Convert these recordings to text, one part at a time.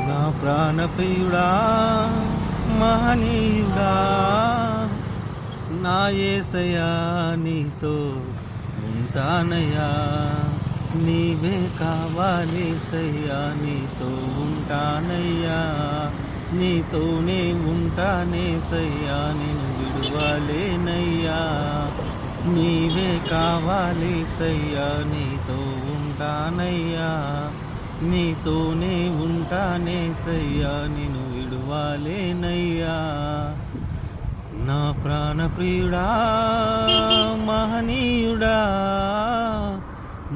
నా ప్రాణప్రియుడా మహనీయుడా నా యేసయ్యా నీతో ఉంటానయ్యా, నీవే కావాలేసయ్యా, నీతో ఉంటానయ్యా, నీతోనే ఉంటానేసయ్యా, నేను విడువలేనయ్యా, నీవే కావాలేసయ్యా, నీతో ఉంటానయ్యా, నీతోనే ఉంటానేసయ్యా, నేను విడువలేనయ్యా. నా ప్రాణప్రియుడా మహనీయుడా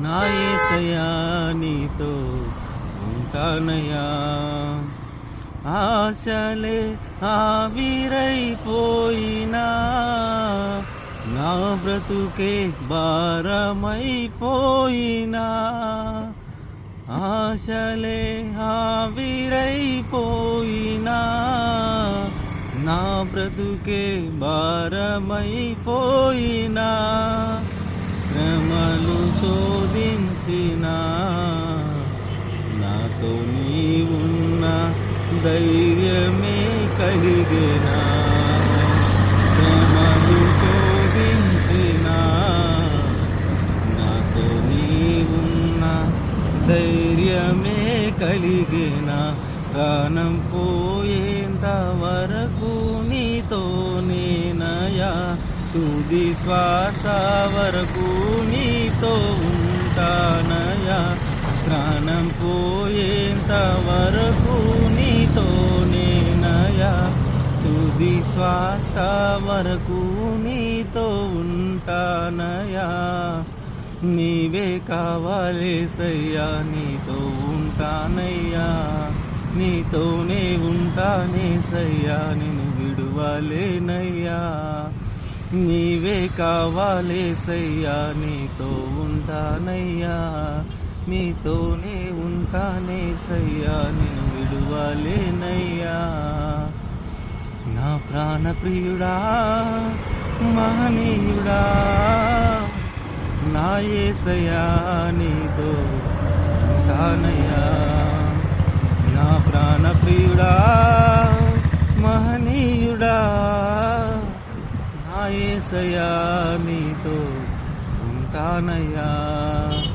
నా యేసయ్యా నీతో ఉంటానయ్యా. ఆశలే ఆవిరైపోయినా నా బ్రతుకే భారమైపోయినా, ఆశలే ఆవిరైపోయినా నా బ్రతుకే భారమైపోయినా, శ్రమలు చోదించినా నాతో నీవున్న ధైర్యమే కలిగేనా, శ్రమలు చోదించినా నాతో నీవున్న ధైర్యమే కలిగేనా, ప్రాణం పోయేంత వరకు నీతోనేనయా, తుది శ్వాస వరకు నీతో ఉంటానయా, ప్రాణం పోయేంత వరకు నీతోనేనయా, తుది శ్వాస వరకు నీతో ఉంటానయా, నీవే కావాలేసయ్యా, నీతో ఉంటానయ్యా, నీతోనే ఉంటానేసయ్యా, నేను విడువలేనయ్యా, నీవే కావాలేసయ్యా, నీతో ఉంటానయ్యా, నీతోనే ఉంటానేసయ్యా, నేను విడువలేనయ్యా. నా ప్రాణప్రియుడా మహనీయుడా నా యేసయ్యా నీతో ఉంటానయ్యా. నా ప్రాణప్రియుడా మహనీయుడా నా యేసయ్యా నీతో ఉంటానయ్యా.